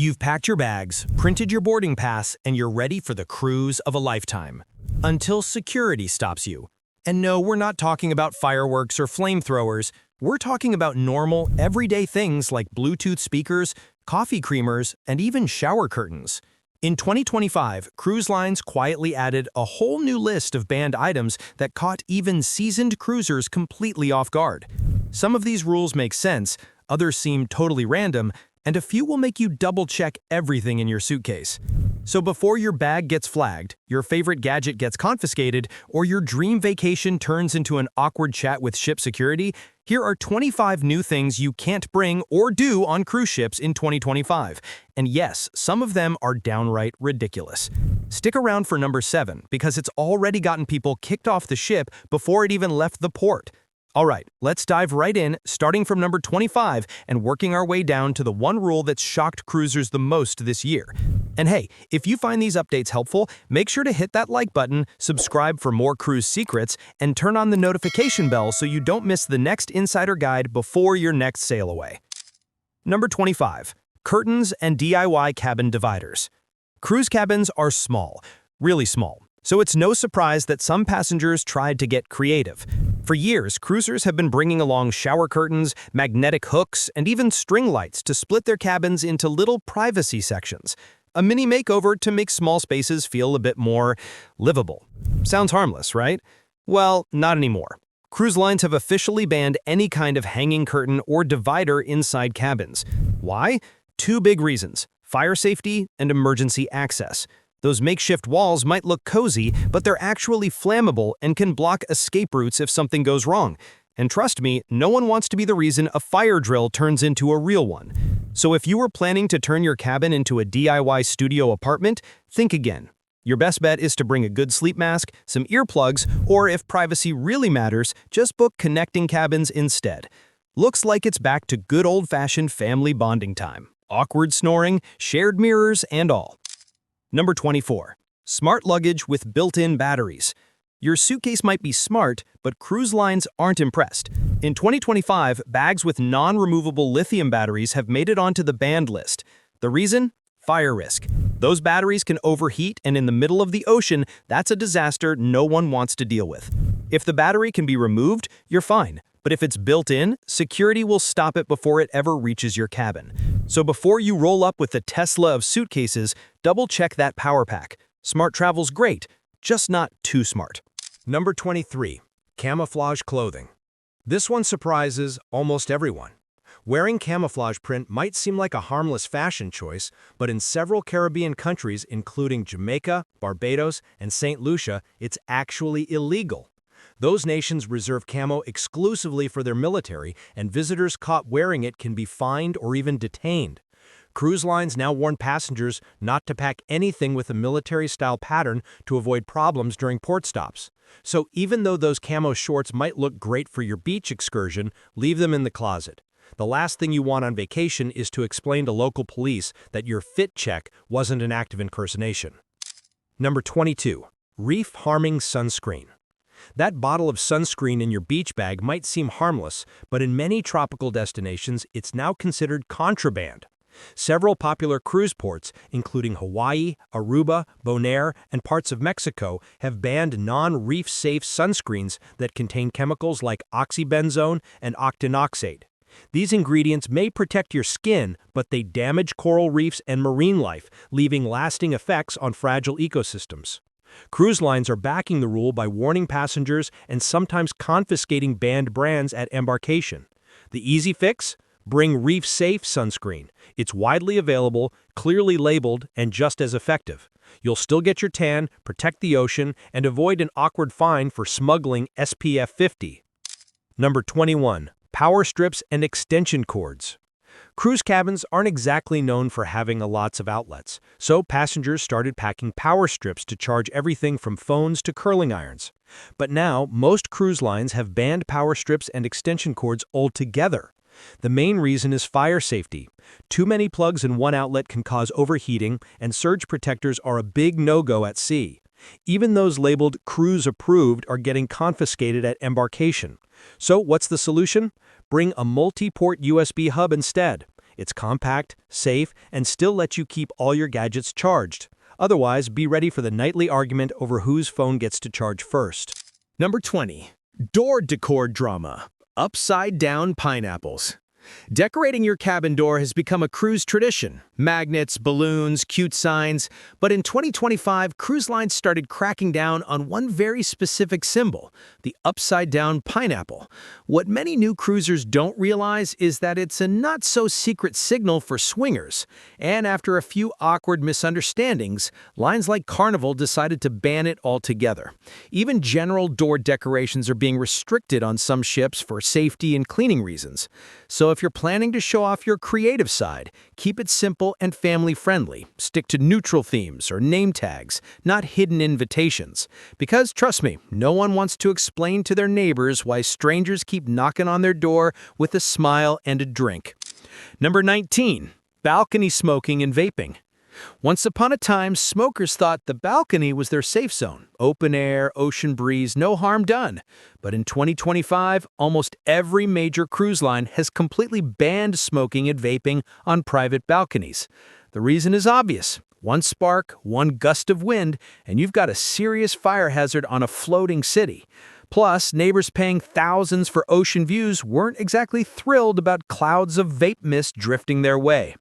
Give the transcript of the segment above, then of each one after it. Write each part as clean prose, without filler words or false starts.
You've packed your bags, printed your boarding pass, and you're ready for the cruise of a lifetime. Until security stops you. And no, we're not talking about fireworks or flamethrowers. We're talking about normal, everyday things like Bluetooth speakers, coffee creamers, and even shower curtains. In 2025, cruise lines quietly added a whole new list of banned items that caught even seasoned cruisers completely off guard. Some of these rules make sense, others seem totally random, and a few will make you double-check everything in your suitcase. So before your bag gets flagged, your favorite gadget gets confiscated, or your dream vacation turns into an awkward chat with ship security, here are 25 new things you can't bring or do on cruise ships in 2025. And yes, some of them are downright ridiculous. Stick around for number 7, because it's already gotten people kicked off the ship before it even left the port. Alright, let's dive right in, starting from number 25 and working our way down to the one rule that's shocked cruisers the most this year. And hey, if you find these updates helpful, make sure to hit that like button, subscribe for more cruise secrets, and turn on the notification bell so you don't miss the next insider guide before your next sail away. Number 25. Curtains and DIY cabin dividers. Cruise cabins are small, really small. So it's no surprise that some passengers tried to get creative. For years, cruisers have been bringing along shower curtains, magnetic hooks, and even string lights to split their cabins into little privacy sections. A mini makeover to make small spaces feel a bit more livable. Sounds harmless, right? Well, not anymore. Cruise lines have officially banned any kind of hanging curtain or divider inside cabins. Why? Two big reasons: fire safety and emergency access. Those makeshift walls might look cozy, but they're actually flammable and can block escape routes if something goes wrong. And trust me, no one wants to be the reason a fire drill turns into a real one. So if you were planning to turn your cabin into a DIY studio apartment, think again. Your best bet is to bring a good sleep mask, some earplugs, or if privacy really matters, just book connecting cabins instead. Looks like it's back to good old-fashioned family bonding time. Awkward snoring, shared mirrors, and all. Number 24. Smart luggage with built-in batteries. Your suitcase might be smart, but cruise lines aren't impressed. In 2025, bags with non-removable lithium batteries have made it onto the banned list. The reason? Fire risk. Those batteries can overheat, and in the middle of the ocean, that's a disaster no one wants to deal with. If the battery can be removed, you're fine. But if it's built in, security will stop it before it ever reaches your cabin. So before you roll up with the Tesla of suitcases, double-check that power pack. Smart travel's great, just not too smart. Number 23. Camouflage clothing. This one surprises almost everyone. Wearing camouflage print might seem like a harmless fashion choice, but in several Caribbean countries, including Jamaica, Barbados, and St. Lucia, it's actually illegal. Those nations reserve camo exclusively for their military, and visitors caught wearing it can be fined or even detained. Cruise lines now warn passengers not to pack anything with a military-style pattern to avoid problems during port stops. So even though those camo shorts might look great for your beach excursion, leave them in the closet. The last thing you want on vacation is to explain to local police that your fit check wasn't an act of impersonation. Number 22. Reef-harming sunscreen. That bottle of sunscreen in your beach bag might seem harmless, but in many tropical destinations, it's now considered contraband. Several popular cruise ports, including Hawaii, Aruba, Bonaire, and parts of Mexico, have banned non-reef-safe sunscreens that contain chemicals like oxybenzone and octinoxate. These ingredients may protect your skin, but they damage coral reefs and marine life, leaving lasting effects on fragile ecosystems. Cruise lines are backing the rule by warning passengers and sometimes confiscating banned brands at embarkation. The easy fix? Bring reef-safe sunscreen. It's widely available, clearly labeled, and just as effective. You'll still get your tan, protect the ocean, and avoid an awkward fine for smuggling SPF 50. Number 21. Power strips and extension cords. Cruise cabins aren't exactly known for having lots of outlets, so passengers started packing power strips to charge everything from phones to curling irons. But now, most cruise lines have banned power strips and extension cords altogether. The main reason is fire safety. Too many plugs in one outlet can cause overheating, and surge protectors are a big no-go at sea. Even those labeled cruise approved are getting confiscated at embarkation. So what's the solution? Bring a multi-port USB hub instead. It's compact, safe, and still lets you keep all your gadgets charged. Otherwise, be ready for the nightly argument over whose phone gets to charge first. Number 20. Door decor drama. Upside-down pineapples. Decorating your cabin door has become a cruise tradition. Magnets, balloons, cute signs. But in 2025, cruise lines started cracking down on one very specific symbol, the upside-down pineapple. What many new cruisers don't realize is that it's a not-so-secret signal for swingers. And after a few awkward misunderstandings, lines like Carnival decided to ban it altogether. Even general door decorations are being restricted on some ships for safety and cleaning reasons. So if you're planning to show off your creative side, keep it simple and family-friendly. Stick to neutral themes or name tags, not hidden invitations. Because, trust me, no one wants to explain to their neighbors why strangers keep knocking on their door with a smile and a drink. Number 19. Balcony smoking and vaping. Once upon a time, smokers thought the balcony was their safe zone. Open air, ocean breeze, no harm done. But in 2025, almost every major cruise line has completely banned smoking and vaping on private balconies. The reason is obvious. One spark, one gust of wind, and you've got a serious fire hazard on a floating city. Plus, neighbors paying thousands for ocean views weren't exactly thrilled about clouds of vape mist drifting their way.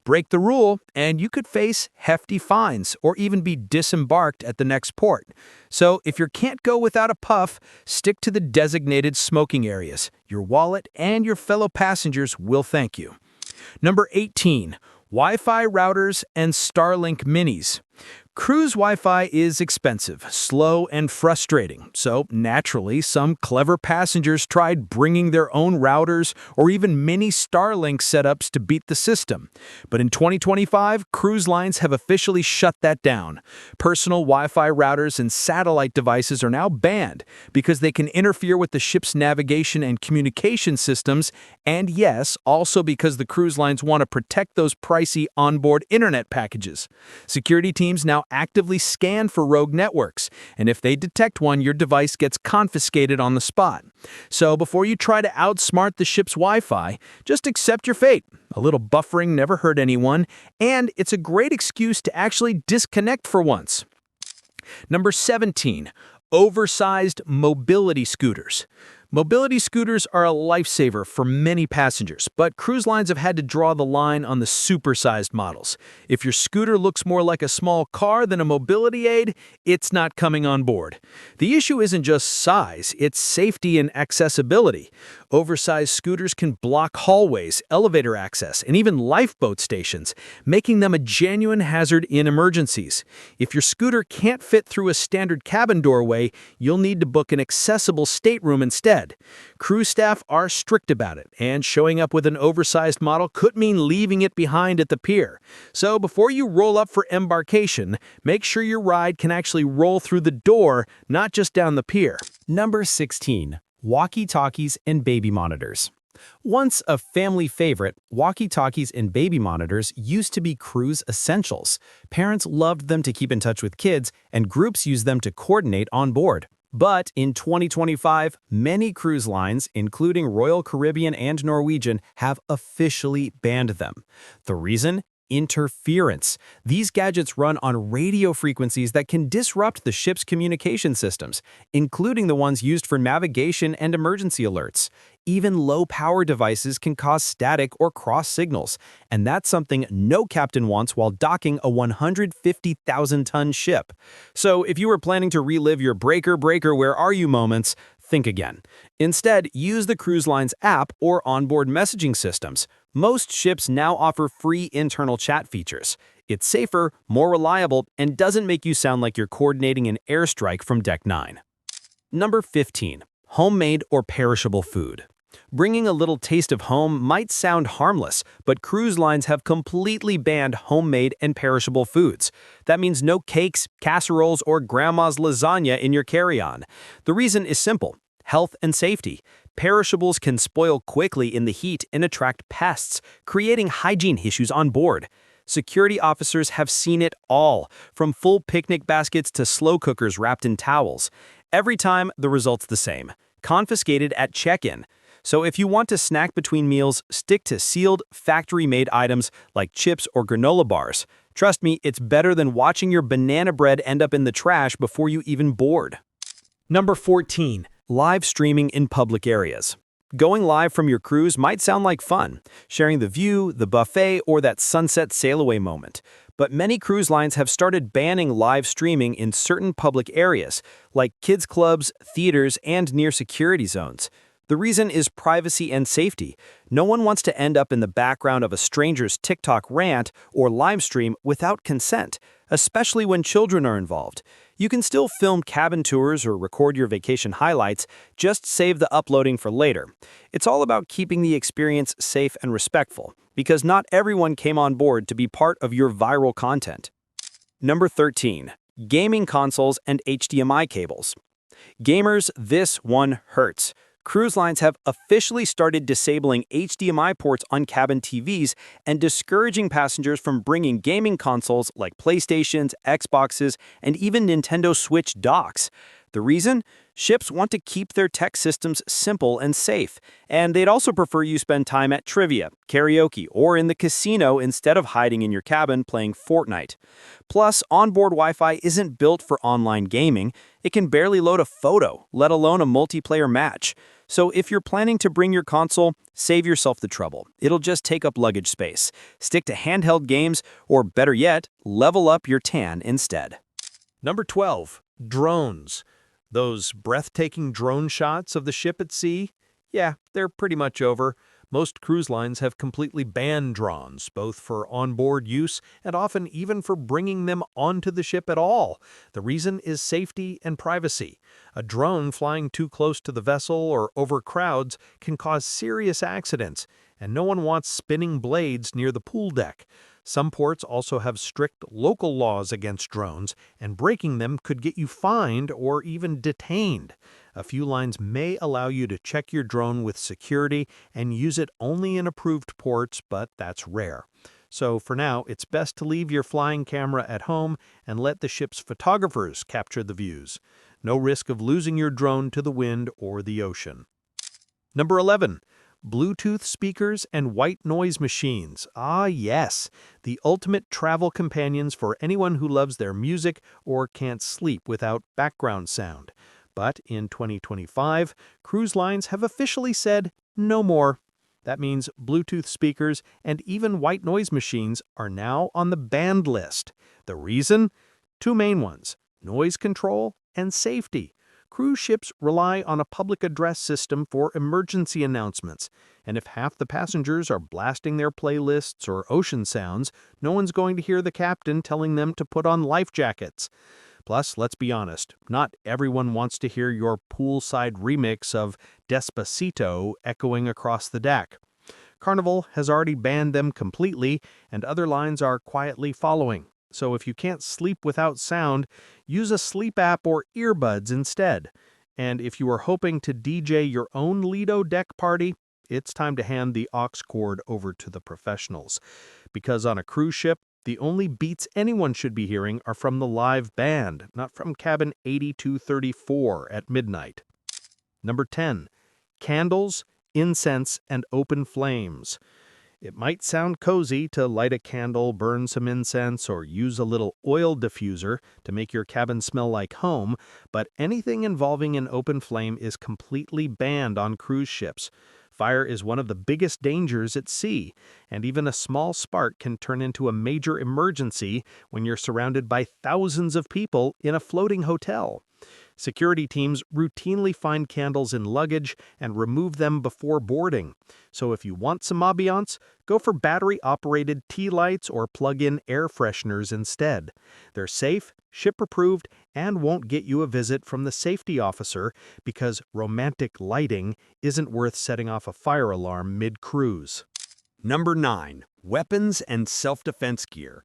Break the rule, and you could face hefty fines or even be disembarked at the next port. So if you can't go without a puff, stick to the designated smoking areas. Your wallet and your fellow passengers will thank you. Number 18. Wi-Fi routers and Starlink minis. Cruise Wi-Fi is expensive, slow, and frustrating, so naturally some clever passengers tried bringing their own routers or even mini Starlink setups to beat the system. But in 2025, cruise lines have officially shut that down. Personal Wi-Fi routers and satellite devices are now banned because they can interfere with the ship's navigation and communication systems, and yes, also because the cruise lines want to protect those pricey onboard internet packages. Security teams now actively scan for rogue networks, and if they detect one, your device gets confiscated on the spot. So before you try to outsmart the ship's Wi-Fi, just accept your fate. A little buffering never hurt anyone, and it's a great excuse to actually disconnect for once. Number 17. Oversized mobility scooters. Mobility scooters are a lifesaver for many passengers, but cruise lines have had to draw the line on the supersized models. If your scooter looks more like a small car than a mobility aid, it's not coming on board. The issue isn't just size, it's safety and accessibility. Oversized scooters can block hallways, elevator access, and even lifeboat stations, making them a genuine hazard in emergencies. If your scooter can't fit through a standard cabin doorway, you'll need to book an accessible stateroom instead. Cruise staff are strict about it, and showing up with an oversized model could mean leaving it behind at the pier. So before you roll up for embarkation, make sure your ride can actually roll through the door, not just down the pier. Number 16. Walkie-talkies and baby monitors. Once a family favorite, walkie-talkies and baby monitors used to be cruise essentials. Parents loved them to keep in touch with kids, and groups used them to coordinate on board. But in 2025, many cruise lines, including Royal Caribbean and Norwegian, have officially banned them. The reason? Interference. These gadgets run on radio frequencies that can disrupt the ship's communication systems, including the ones used for navigation and emergency alerts. Even low-power devices can cause static or cross signals, and that's something no captain wants while docking a 150,000-ton ship. So if you were planning to relive your breaker, where are you moments, think again. Instead, use the cruise line's app or onboard messaging systems. Most ships now offer free internal chat features. It's safer, more reliable, and doesn't make you sound like you're coordinating an airstrike from Deck 9. Number 15. Homemade or perishable food. Bringing a little taste of home might sound harmless, but cruise lines have completely banned homemade and perishable foods. That means no cakes, casseroles, or grandma's lasagna in your carry-on. The reason is simple: health and safety. Perishables can spoil quickly in the heat and attract pests, creating hygiene issues on board. Security officers have seen it all, from full picnic baskets to slow cookers wrapped in towels. Every time, the result's the same: confiscated at check-in. So if you want to snack between meals, stick to sealed, factory-made items like chips or granola bars. Trust me, it's better than watching your banana bread end up in the trash before you even board. Number 14. Live streaming in public areas. Going live from your cruise might sound like fun, sharing the view, the buffet, or that sunset sail-away moment. But many cruise lines have started banning live streaming in certain public areas, like kids' clubs, theaters, and near security zones. The reason is privacy and safety. No one wants to end up in the background of a stranger's TikTok rant or live stream without consent, especially when children are involved. You can still film cabin tours or record your vacation highlights, just save the uploading for later. It's all about keeping the experience safe and respectful, because not everyone came on board to be part of your viral content. Number 13. Gaming consoles and HDMI cables. Gamers, this one hurts. Cruise lines have officially started disabling HDMI ports on cabin TVs and discouraging passengers from bringing gaming consoles like PlayStations, Xboxes, and even Nintendo Switch docks. The reason? Ships want to keep their tech systems simple and safe, and they'd also prefer you spend time at trivia, karaoke, or in the casino instead of hiding in your cabin playing Fortnite. Plus, onboard Wi-Fi isn't built for online gaming. It can barely load a photo, let alone a multiplayer match. So if you're planning to bring your console, save yourself the trouble. It'll just take up luggage space. Stick to handheld games, or better yet, level up your tan instead. Number 12. Drones. Those breathtaking drone shots of the ship at sea? Yeah, they're pretty much over. Most cruise lines have completely banned drones, both for onboard use and often even for bringing them onto the ship at all. The reason is safety and privacy. A drone flying too close to the vessel or over crowds can cause serious accidents, and no one wants spinning blades near the pool deck. Some ports also have strict local laws against drones, and breaking them could get you fined or even detained. A few lines may allow you to check your drone with security and use it only in approved ports, but that's rare. So for now, it's best to leave your flying camera at home and let the ship's photographers capture the views. No risk of losing your drone to the wind or the ocean. Number 11. Bluetooth speakers and white noise machines. Ah, yes, the ultimate travel companions for anyone who loves their music or can't sleep without background sound. But in 2025, cruise lines have officially said no more. That means Bluetooth speakers and even white noise machines are now on the banned list. The reason? Two main ones: noise control and safety. Cruise ships rely on a public address system for emergency announcements, and if half the passengers are blasting their playlists or ocean sounds, no one's going to hear the captain telling them to put on life jackets. Plus, let's be honest, not everyone wants to hear your poolside remix of Despacito echoing across the deck. Carnival has already banned them completely, and other lines are quietly following. So if you can't sleep without sound, use a sleep app or earbuds instead. And if you are hoping to DJ your own Lido deck party, it's time to hand the aux cord over to the professionals. Because on a cruise ship, the only beats anyone should be hearing are from the live band, not from cabin 8234 at midnight. Number 10. Candles, incense, and open flames. It might sound cozy to light a candle, burn some incense, or use a little oil diffuser to make your cabin smell like home, but anything involving an open flame is completely banned on cruise ships. Fire is one of the biggest dangers at sea, and even a small spark can turn into a major emergency when you're surrounded by thousands of people in a floating hotel. Security teams routinely find candles in luggage and remove them before boarding. So if you want some ambiance, go for battery-operated tea lights or plug-in air fresheners instead. They're safe, ship-approved, and won't get you a visit from the safety officer because romantic lighting isn't worth setting off a fire alarm mid-cruise. Number 9. Weapons and self-defense gear.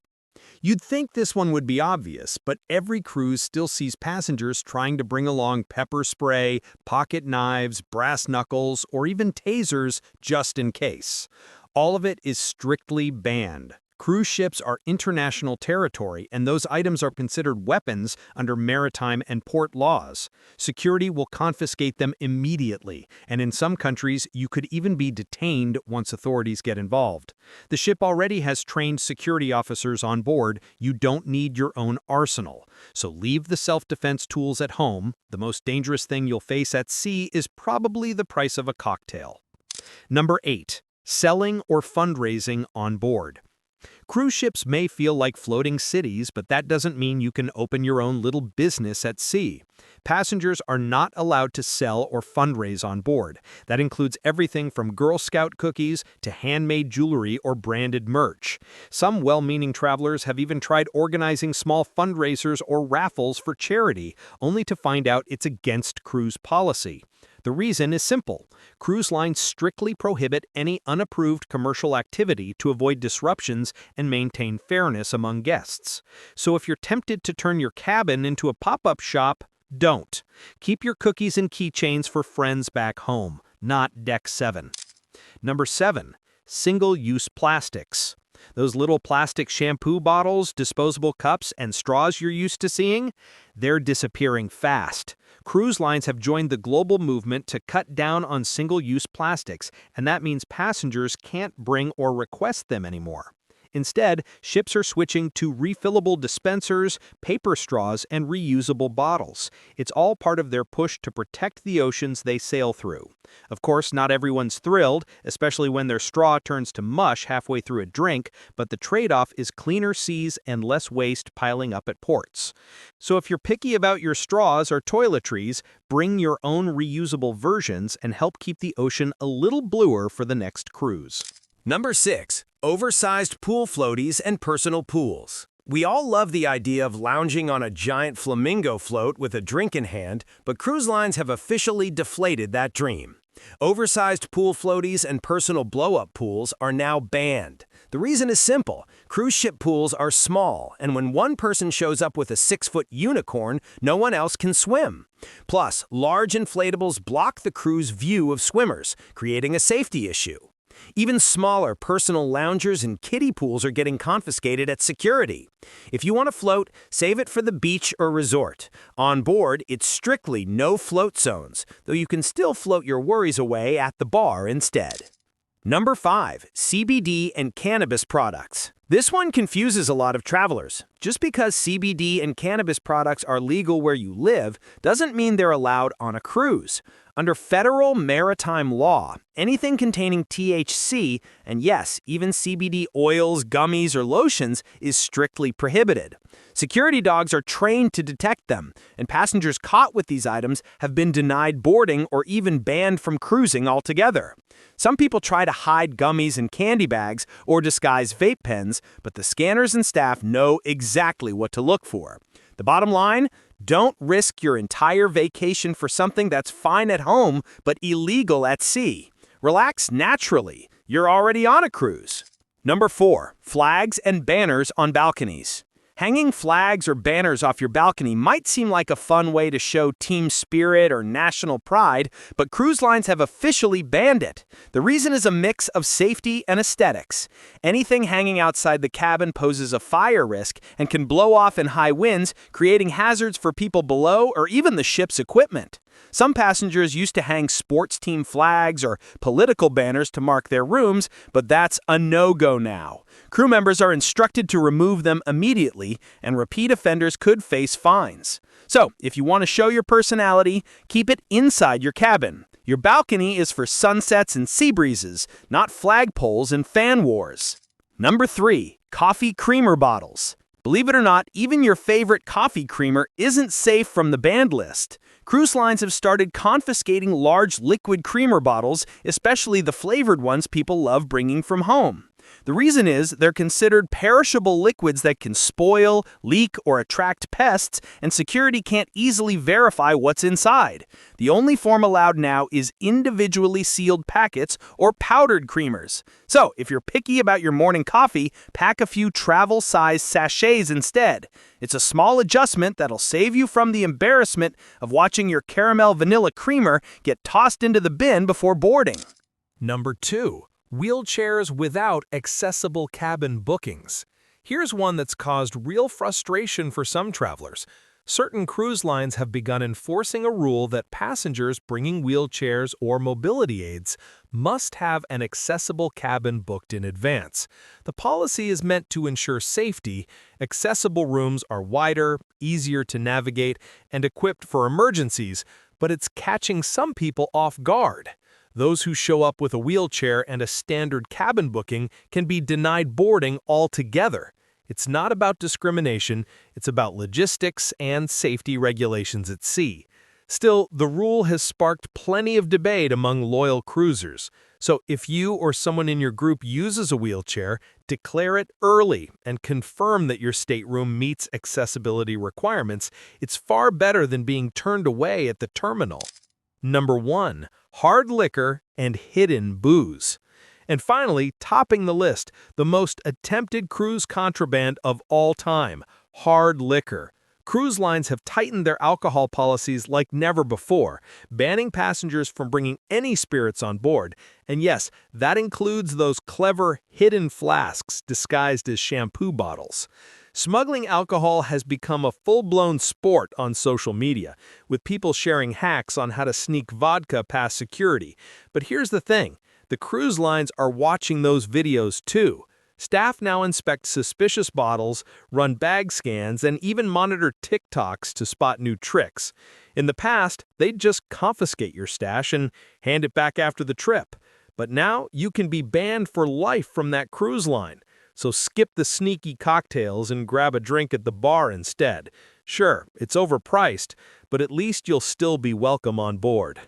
You'd think this one would be obvious, but every cruise still sees passengers trying to bring along pepper spray, pocket knives, brass knuckles, or even tasers just in case. All of it is strictly banned. Cruise ships are international territory, and those items are considered weapons under maritime and port laws. Security will confiscate them immediately, and in some countries, you could even be detained once authorities get involved. The ship already has trained security officers on board. You don't need your own arsenal. So leave the self-defense tools at home. The most dangerous thing you'll face at sea is probably the price of a cocktail. Number 8. Selling or fundraising on board. Cruise ships may feel like floating cities, but that doesn't mean you can open your own little business at sea. Passengers are not allowed to sell or fundraise on board. That includes everything from Girl Scout cookies to handmade jewelry or branded merch. Some well-meaning travelers have even tried organizing small fundraisers or raffles for charity, only to find out it's against cruise policy. The reason is simple. Cruise lines strictly prohibit any unapproved commercial activity to avoid disruptions and maintain fairness among guests. So if you're tempted to turn your cabin into a pop-up shop, don't. Keep your cookies and keychains for friends back home, not Deck 7. Number 7. Single-use plastics. Those little plastic shampoo bottles, disposable cups, and straws you're used to seeing? They're disappearing fast. Cruise lines have joined the global movement to cut down on single-use plastics, and that means passengers can't bring or request them anymore. Instead, ships are switching to refillable dispensers, paper straws, and reusable bottles. It's all part of their push to protect the oceans they sail through. Of course, not everyone's thrilled, especially when their straw turns to mush halfway through a drink, but the trade-off is cleaner seas and less waste piling up at ports. So if you're picky about your straws or toiletries, bring your own reusable versions and help keep the ocean a little bluer for the next cruise. Number 6. Oversized pool floaties and personal pools. We all love the idea of lounging on a giant flamingo float with a drink in hand, but cruise lines have officially deflated that dream. Oversized pool floaties and personal blow-up pools are now banned. The reason is simple. Cruise ship pools are small, and when one person shows up with a 6-foot unicorn, no one else can swim. Plus, large inflatables block the crew's view of swimmers, creating a safety issue. Even smaller personal loungers and kiddie pools are getting confiscated at security. If you want to float, save it for the beach or resort. On board, it's strictly no float zones, though you can still float your worries away at the bar instead. Number 5. CBD and cannabis products. This one confuses a lot of travelers. Just because CBD and cannabis products are legal where you live doesn't mean they're allowed on a cruise. Under federal maritime law, anything containing THC, and yes, even CBD oils, gummies, or lotions, is strictly prohibited. Security dogs are trained to detect them, and passengers caught with these items have been denied boarding or even banned from cruising altogether. Some people try to hide gummies in candy bags or disguise vape pens, but the scanners and staff know exactly what to look for. The bottom line? Don't risk your entire vacation for something that's fine at home but illegal at sea. Relax naturally. You're already on a cruise. Number 4. Flags and banners on balconies. Hanging flags or banners off your balcony might seem like a fun way to show team spirit or national pride, but cruise lines have officially banned it. The reason is a mix of safety and aesthetics. Anything hanging outside the cabin poses a fire risk and can blow off in high winds, creating hazards for people below or even the ship's equipment. Some passengers used to hang sports team flags or political banners to mark their rooms, but that's a no-go now. Crew members are instructed to remove them immediately, and repeat offenders could face fines. So, if you want to show your personality, keep it inside your cabin. Your balcony is for sunsets and sea breezes, not flagpoles and fan wars. Number 3. Coffee creamer bottles. Believe it or not, even your favorite coffee creamer isn't safe from the banned list. Cruise lines have started confiscating large liquid creamer bottles, especially the flavored ones people love bringing from home. The reason is they're considered perishable liquids that can spoil, leak, or attract pests, and security can't easily verify what's inside. The only form allowed now is individually sealed packets or powdered creamers. So, if you're picky about your morning coffee, pack a few travel-sized sachets instead. It's a small adjustment that'll save you from the embarrassment of watching your caramel vanilla creamer get tossed into the bin before boarding. Number 2. Wheelchairs without accessible cabin bookings. Here's one that's caused real frustration for some travelers. Certain cruise lines have begun enforcing a rule that passengers bringing wheelchairs or mobility aids must have an accessible cabin booked in advance. The policy is meant to ensure safety. Accessible rooms are wider, easier to navigate, and equipped for emergencies, but it's catching some people off guard. Those who show up with a wheelchair and a standard cabin booking can be denied boarding altogether. It's not about discrimination, it's about logistics and safety regulations at sea. Still, the rule has sparked plenty of debate among loyal cruisers. So if you or someone in your group uses a wheelchair, declare it early and confirm that your stateroom meets accessibility requirements. It's far better than being turned away at the terminal. Number 1. Hard liquor and hidden booze. And finally, topping the list, the most attempted cruise contraband of all time, hard liquor. Cruise lines have tightened their alcohol policies like never before, banning passengers from bringing any spirits on board. And yes, that includes those clever hidden flasks disguised as shampoo bottles. Smuggling alcohol has become a full-blown sport on social media, with people sharing hacks on how to sneak vodka past security. But here's the thing. The cruise lines are watching those videos too. Staff now inspect suspicious bottles, run bag scans, and even monitor TikToks to spot new tricks. In the past, they'd just confiscate your stash and hand it back after the trip. But now you can be banned for life from that cruise line. So skip the sneaky cocktails and grab a drink at the bar instead. Sure, it's overpriced, but at least you'll still be welcome on board.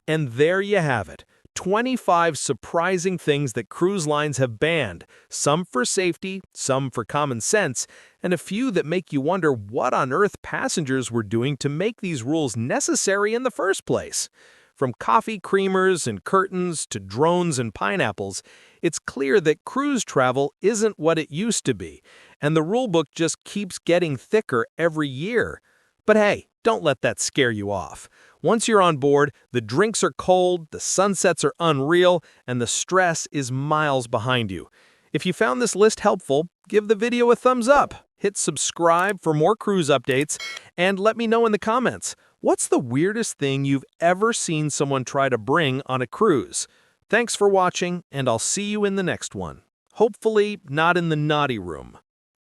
And there you have it. 25 surprising things that cruise lines have banned, some for safety, some for common sense, and a few that make you wonder what on earth passengers were doing to make these rules necessary in the first place. From coffee creamers and curtains to drones and pineapples, it's clear that cruise travel isn't what it used to be, and the rulebook just keeps getting thicker every year. But hey, don't let that scare you off. Once you're on board, the drinks are cold, the sunsets are unreal, and the stress is miles behind you. If you found this list helpful, give the video a thumbs up, hit subscribe for more cruise updates, and let me know in the comments, what's the weirdest thing you've ever seen someone try to bring on a cruise? Thanks for watching, and I'll see you in the next one. Hopefully not in the naughty room.